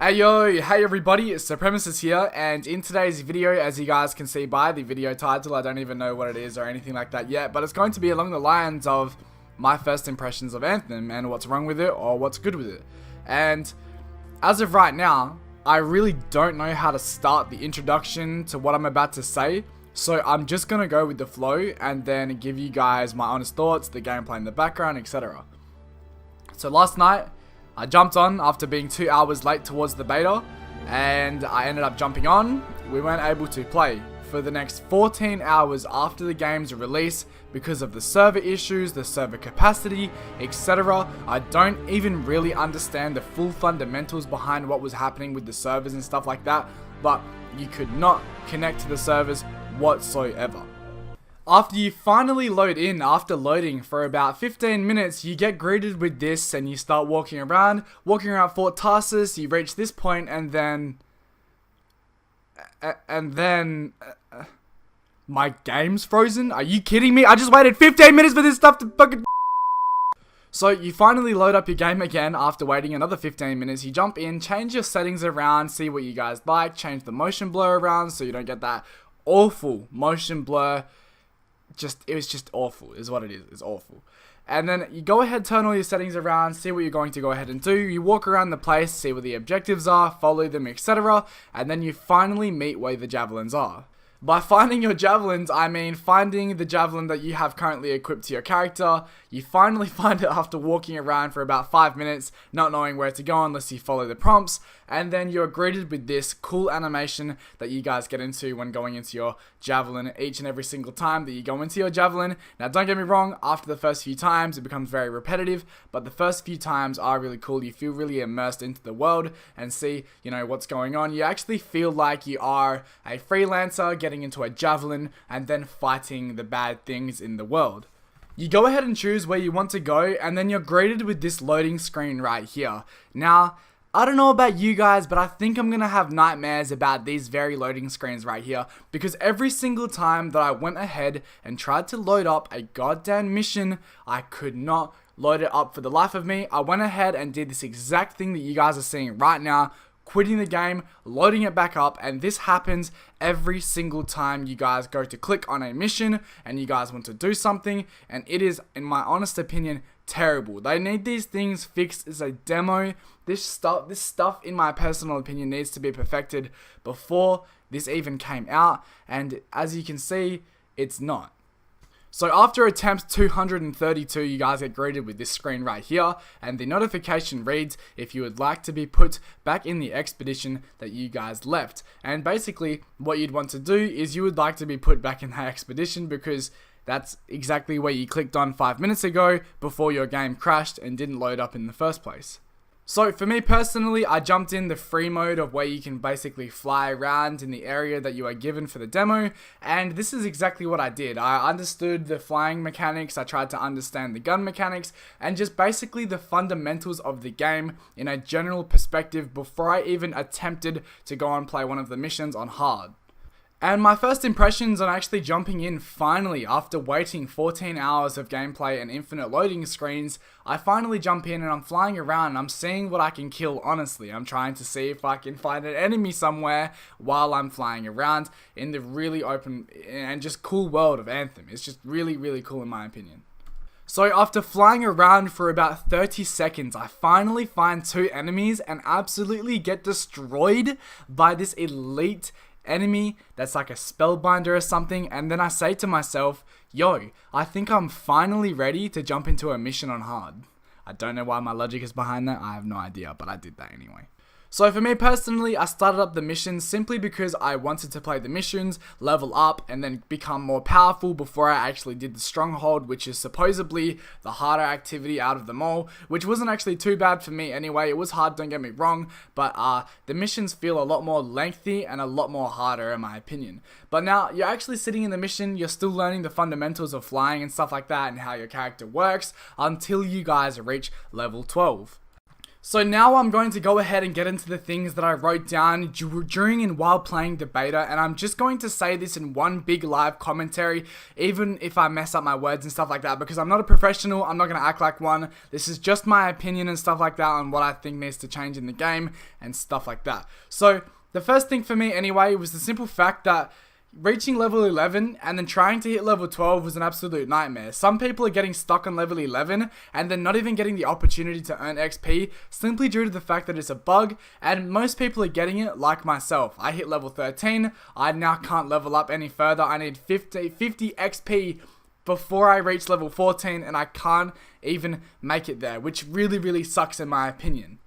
Hey everybody, it's Supremisis here, and in today's video, as you guys can see by the video title, I don't even know what it is or anything like that yet, but it's going to be along the lines of my first impressions of Anthem and what's wrong with it or what's good with it. And as of right now, I really don't know how to start the introduction to what I'm about to say, so I'm just going to go with the flow and then give you guys my honest thoughts, the gameplay in the background, etc. So last night, I jumped on after being 2 hours late towards the beta, and I ended up jumping on. We weren't able to play for the next 14 hours after the game's release because of the server issues, the server capacity, etc. I don't even really understand the full fundamentals behind what was happening with the servers and stuff like that, but you could not connect to the servers whatsoever. After you finally load in, after loading for about 15 minutes, you get greeted with this and you start walking around Fort Tarsus, you reach this point and then my game's frozen? Are you kidding me? I just waited 15 minutes for this stuff to fucking... So you finally load up your game again after waiting another 15 minutes, you jump in, change your settings around, see what you guys like, change the motion blur around so you don't get that awful motion blur. It was just awful is what it is. It's awful. And then you go ahead, turn all your settings around, see what you're going to go ahead and do. You walk around the place, see what the objectives are, follow them, etc. And then you finally meet where the javelins are. By finding your javelins, I mean finding the javelin that you have currently equipped to your character. You finally find it after walking around for about 5 minutes, not knowing where to go unless you follow the prompts. And then you're greeted with this cool animation that you guys get into when going into your javelin each and every single time that you go into your javelin. Now don't get me wrong, after the first few times it becomes very repetitive, but the first few times are really cool. You feel really immersed into the world and see, what's going on. You actually feel like you are a freelancer getting into a javelin and then fighting the bad things in the world. You go ahead and choose where you want to go, and then you're greeted with this loading screen right here. Now, I don't know about you guys, but I think I'm going to have nightmares about these very loading screens right here, because every single time that I went ahead and tried to load up a goddamn mission, I could not load it up for the life of me. I went ahead and did this exact thing that you guys are seeing right now, quitting the game, loading it back up, and this happens every single time you guys go to click on a mission and you guys want to do something, and it is, in my honest opinion, terrible. They need these things fixed as a demo. This stuff, in my personal opinion, needs to be perfected before this even came out, and as you can see, it's not. So after attempt 232, you guys get greeted with this screen right here, and the notification reads if you would like to be put back in the expedition that you guys left. And basically, what you'd want to do is you would like to be put back in that expedition because that's exactly where you clicked on 5 minutes ago before your game crashed and didn't load up in the first place. So for me personally, I jumped in the free mode of where you can basically fly around in the area that you are given for the demo, and this is exactly what I did. I understood the flying mechanics, I tried to understand the gun mechanics, and just basically the fundamentals of the game in a general perspective before I even attempted to go and play one of the missions on hard. And my first impressions on actually jumping in finally, after waiting 14 hours of gameplay and infinite loading screens, I finally jump in and I'm flying around and I'm seeing what I can kill honestly. I'm trying to see if I can find an enemy somewhere while I'm flying around in the really open and just cool world of Anthem. It's just really, really cool in my opinion. So after flying around for about 30 seconds, I finally find 2 enemies and absolutely get destroyed by this elite enemy that's like a spellbinder or something, and then I say to myself, yo, I think I'm finally ready to jump into a mission on hard. I don't know why my logic is behind that, I have no idea, but I did that anyway. So for me personally, I started up the missions simply because I wanted to play the missions, level up, and then become more powerful before I actually did the stronghold, which is supposedly the harder activity out of them all, which wasn't actually too bad for me anyway. It was hard, don't get me wrong, but the missions feel a lot more lengthy and a lot more harder in my opinion. But now, you're actually sitting in the mission, you're still learning the fundamentals of flying and stuff like that and how your character works until you guys reach level 12. So now I'm going to go ahead and get into the things that I wrote down during and while playing the beta, and I'm just going to say this in one big live commentary, even if I mess up my words and stuff like that, because I'm not a professional, I'm not going to act like one. This is just my opinion and stuff like that on what I think needs to change in the game and stuff like that. So the first thing for me anyway was the simple fact that reaching level 11 and then trying to hit level 12 was an absolute nightmare. Some people are getting stuck on level 11 and then not even getting the opportunity to earn XP simply due to the fact that it's a bug, and most people are getting it like myself. I hit level 13, I now can't level up any further. I need 50 XP before I reach level 14 and I can't even make it there, which really sucks in my opinion.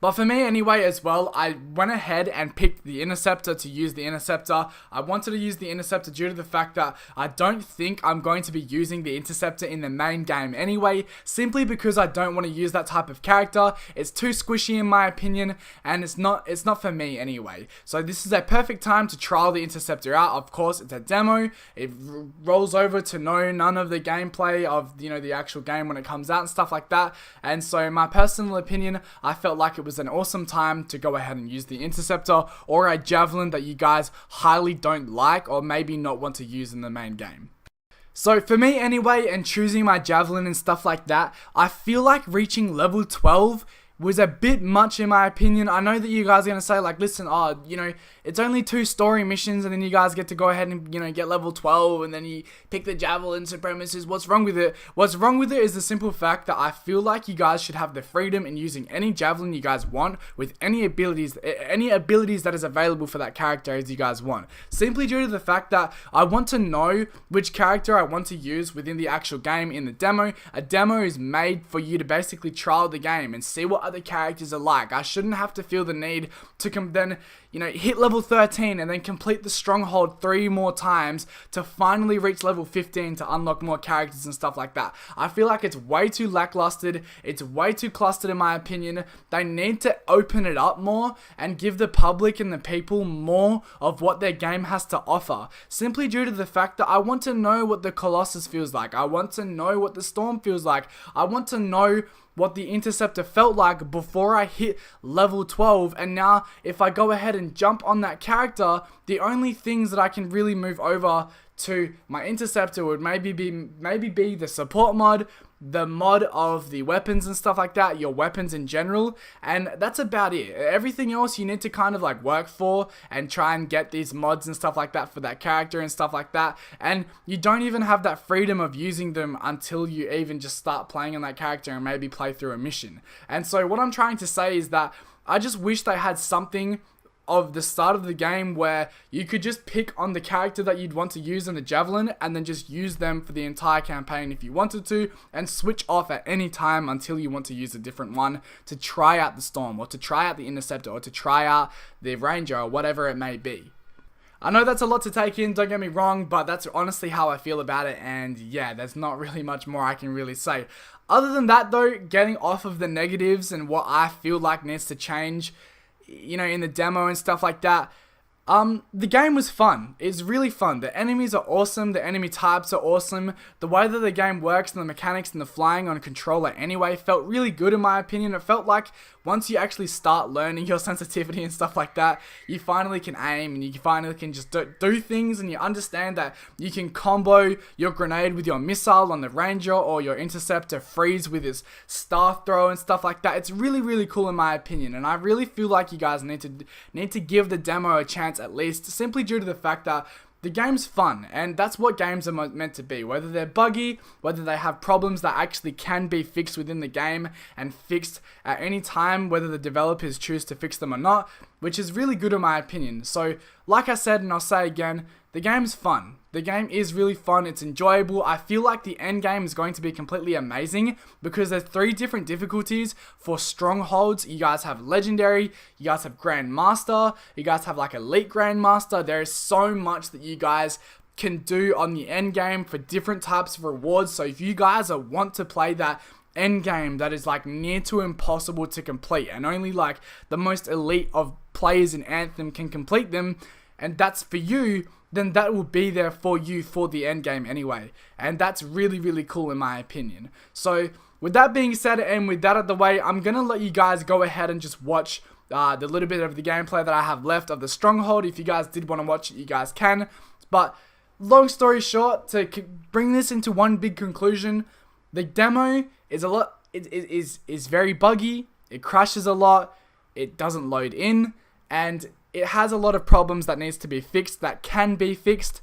But for me anyway as well, I went ahead and picked the Interceptor to use the Interceptor. I wanted to use the Interceptor due to the fact that I don't think I'm going to be using the Interceptor in the main game anyway, simply because I don't want to use that type of character. It's too squishy in my opinion, and it's not for me anyway. So this is a perfect time to trial the Interceptor out. Of course, it's a demo. It rolls over to know none of the gameplay of, the actual game when it comes out and stuff like that. And so in my personal opinion, I felt like it was an awesome time to go ahead and use the Interceptor or a Javelin that you guys highly don't like or maybe not want to use in the main game. So for me anyway, and choosing my Javelin and stuff like that, I feel like reaching level 12 was a bit much in my opinion. I know that you guys are going to say like, listen, it's only 2 story missions and then you guys get to go ahead and, get level 12 and then you pick the Javelin, Supremisis. What's wrong with it? What's wrong with it is the simple fact that I feel like you guys should have the freedom in using any Javelin you guys want with any abilities that is available for that character as you guys want. Simply due to the fact that I want to know which character I want to use within the actual game in the demo. A demo is made for you to basically trial the game and see what other characters are like. I shouldn't have to feel the need to then hit level 13 and then complete the stronghold 3 more times to finally reach level 15 to unlock more characters and stuff like that. I feel like it's way too lacklustered. It's way too clustered in my opinion. They need to open it up more and give the public and the people more of what their game has to offer. Simply due to the fact that I want to know what the Colossus feels like. I want to know what the Storm feels like. I want to know what the Interceptor felt like before I hit level 12, and now if I go ahead and jump on that character, the only things that I can really move over to my Interceptor would maybe be the support mod, the mod of the weapons and stuff like that, your weapons in general, and that's about it. Everything else you need to kind of like work for and try and get these mods and stuff like that for that character and stuff like that, and you don't even have that freedom of using them until you even just start playing on that character and maybe play through a mission. And so what I'm trying to say is that I just wish they had something of the start of the game where you could just pick on the character that you'd want to use in the Javelin and then just use them for the entire campaign if you wanted to, and switch off at any time until you want to use a different one to try out the Storm or to try out the Interceptor or to try out the Ranger or whatever it may be. I know that's a lot to take in, don't get me wrong, but that's honestly how I feel about it, and yeah, there's not really much more I can really say. Other than that though, getting off of the negatives and what I feel like needs to change, in the demo and stuff like that, the game was fun. It's really fun. The enemies are awesome. The enemy types are awesome. The way that the game works and the mechanics and the flying on controller anyway felt really good in my opinion. It felt like once you actually start learning your sensitivity and stuff like that, you finally can aim and you finally can just do things, and you understand that you can combo your grenade with your missile on the Ranger or your Interceptor freeze with his staff throw and stuff like that. It's really cool in my opinion, and I really feel like you guys need to give the demo a chance at least, simply due to the fact that the game's fun, and that's what games are meant to be. Whether they're buggy, whether they have problems that actually can be fixed within the game and fixed at any time, whether the developers choose to fix them or not, which is really good in my opinion. So, like I said, and I'll say again, the game's fun. The game is really fun, it's enjoyable. I feel like the end game is going to be completely amazing because there's 3 different difficulties for strongholds. You guys have Legendary, you guys have Grandmaster, you guys have like Elite Grandmaster. There is so much that you guys can do on the end game for different types of rewards. So if you guys want to play that end game that is like near to impossible to complete and only like the most elite of players in Anthem can complete them, and that's for you, then that will be there for you for the end game anyway. And that's really cool in my opinion. So with that being said, and with that out of the way, I'm going to let you guys go ahead and just watch the little bit of the gameplay that I have left of the Stronghold. If you guys did want to watch it, you guys can. But long story short, to bring this into one big conclusion, the demo is is very buggy. It crashes a lot. It doesn't load in, and it has a lot of problems that needs to be fixed, that can be fixed.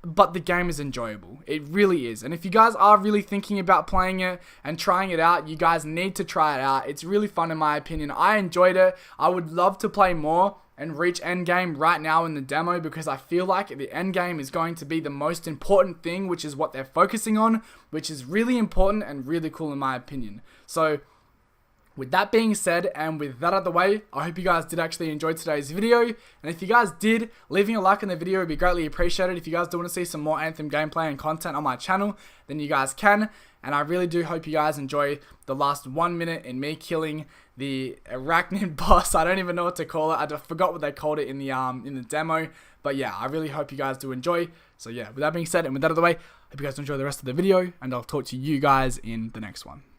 But the game is enjoyable. It really is. And if you guys are really thinking about playing it and trying it out, you guys need to try it out. It's really fun in my opinion. I enjoyed it. I would love to play more and reach endgame right now in the demo, because I feel like the endgame is going to be the most important thing, which is what they're focusing on, which is really important and really cool in my opinion. So with that being said, and with that out of the way, I hope you guys did actually enjoy today's video. And if you guys did, leaving a like on the video would be greatly appreciated. If you guys do want to see some more Anthem gameplay and content on my channel, then you guys can. And I really do hope you guys enjoy the last 1 minute in me killing the arachnid boss. I don't even know what to call it. I forgot what they called it in the demo. But yeah, I really hope you guys do enjoy. So yeah, with that being said, and with that out of the way, I hope you guys enjoy the rest of the video, and I'll talk to you guys in the next one.